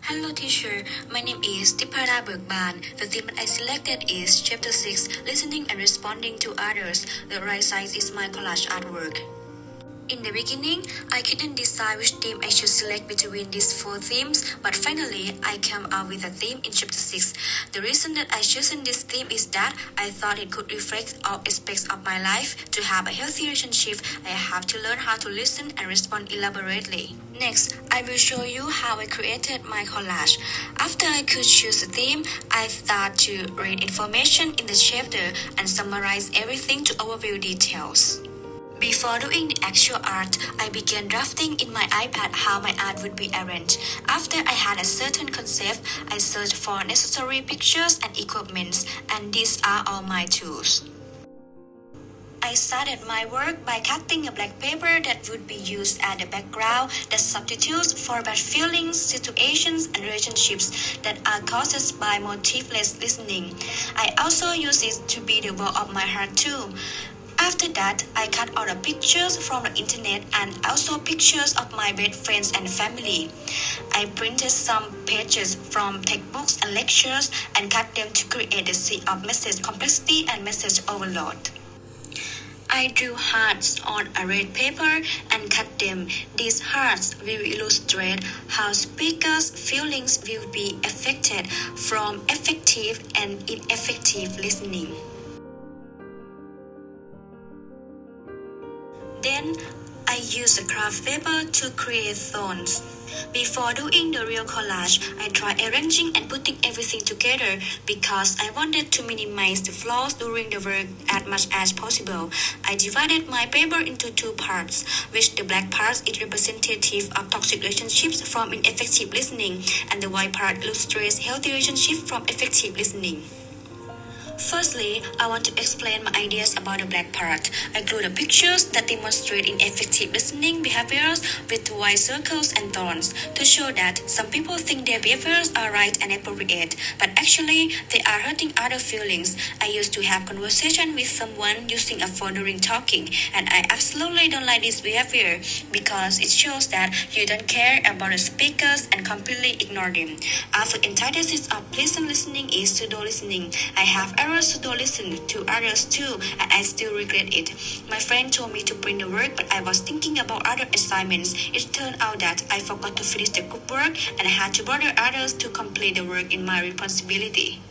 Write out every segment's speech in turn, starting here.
Hello teacher, my name is Tipara Bergban. The theme I selected is Chapter 6, Listening and Responding to Others. The right side is my collage artwork. In the beginning, I couldn't decide which theme I should select between these four themes, but finally, I came up with a theme in Chapter 6. The reason that I chosen this theme is that I thought it could reflect all aspects of my life. To have a healthy relationship, I have to learn how to listen and respond elaborately. Next, I will show you how I created my collage. After I could choose a theme, I thought to read information in the chapter and summarize everything to overview details. Before doing the actual art, I began drafting in my iPad how my art would be arranged. After I had a certain concept, I searched for necessary pictures and equipments, and these are all my tools. I started my work by cutting a black paper that would be used as the background that substitutes for bad feelings, situations, and relationships that are caused by motiveless listening. I also use it to be the word of my heart too. After that, I cut all the pictures from the internet and also pictures of my best friends and family. I printed some pages from textbooks and lectures and cut them to create a sea of message complexity and message overload. I drew hearts on a red paper and cut them. These hearts will illustrate how speakers' feelings will be affected from effective and ineffective listening. Then, I use a craft paper to create thorns. Before doing the real collage, I tried arranging and putting everything together because I wanted to minimize the flaws during the work as much as possible. I divided my paper into two parts, which the black part is representative of toxic relationships from ineffective listening, and the white part illustrates healthy relationships from effective listening. Firstly, I want to explain my ideas about the black part. I drew the pictures that demonstrate ineffective listening behaviors with white circles and thorns to show that some people think their behaviors are right and appropriate, but actually they are hurting other feelings. I used to have conversation with someone using a phone during talking, and I absolutely don't like this behavior because it shows that you don't care about the speakers and completely ignore them. After antithesis of pleasant listening is pseudo listening. I have errors pseudo listen to others too, and I still regret it. My friend told me to print the work, but I was thinking about other assignments. It turned out that I forgot to finish the group work, and I had to bother others to complete the work in my responsibility.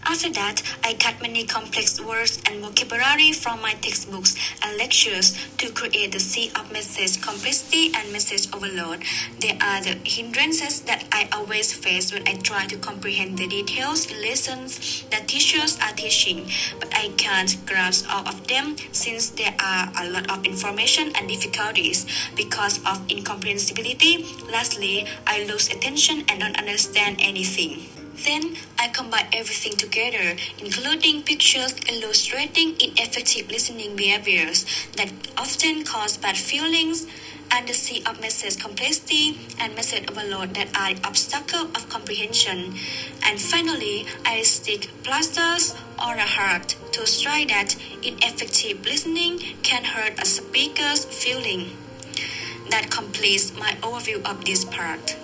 After that, I cut many complex words and vocabulary from my textbooks and lectures to create the sea of message complexity and message overload. They are the hindrances that I always face when I try to comprehend the details in lessons that teachers are teaching, but I can't grasp all of them since there are a lot of information and difficulties because of incomprehensibility. Lastly, I lose attention and don't understand anything. Then I combine everything together, including pictures illustrating ineffective listening behaviors that often cause bad feelings, and the sea of message complexity and message overload that are the obstacle of comprehension. And finally, I stick plasters on a heart to strike that ineffective listening can hurt a speaker's feeling. That completes my overview of this part.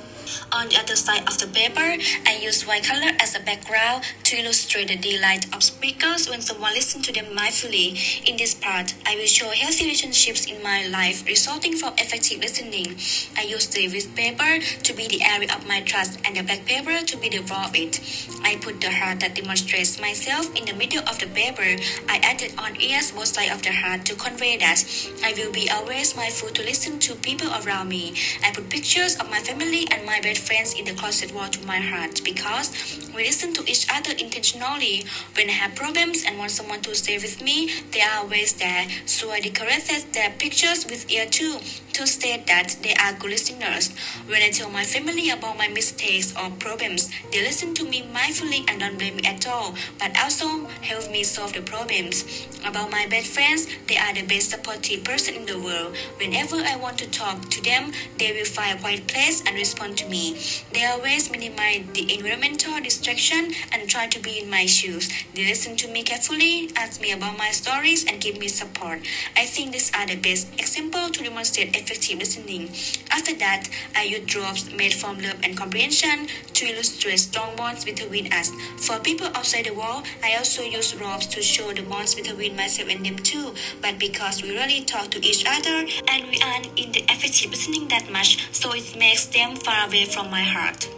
On the other side of the paper, I use white color as a background to illustrate the delight of speakers when someone listens to them mindfully. In this part, I will show healthy relationships in my life resulting from effective listening. I use the white paper to be the area of my trust and the black paper to be the raw of it. I put the heart that demonstrates myself in the middle of the paper. I added on ears both sides of the heart to convey that I will be always mindful to listen to people around me. I put pictures of my family and my best friends in the closet wall to my heart because we listen to each other intentionally. When I have problems and want someone to stay with me, they are always there, so I decorated their pictures with ear too to state that they are good listeners. When I tell my family about my mistakes or problems, they listen to me mindfully and don't blame me at all, but also help me solve the problems. About my best friends, they are the best supportive person in the world. Whenever I want to talk to them, they will find a quiet place and respond to to me. They always minimize the environmental distraction and try to be in my shoes. They listen to me carefully, ask me about my stories, and give me support. I think these are the best example to demonstrate effective listening. After that, I use drops made from love and comprehension to illustrate strong bonds between us. For people outside the world, I also use drops to show the bonds between myself and them too. But because we really talk to each other and we aren't in the effective listening that much, so it makes them far away from my heart.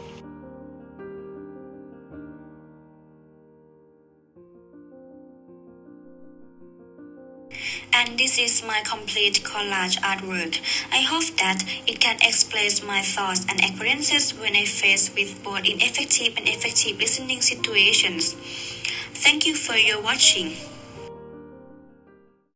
And this is my complete collage artwork. I hope that it can express my thoughts and experiences when I face with both ineffective and effective listening situations. Thank you for your watching.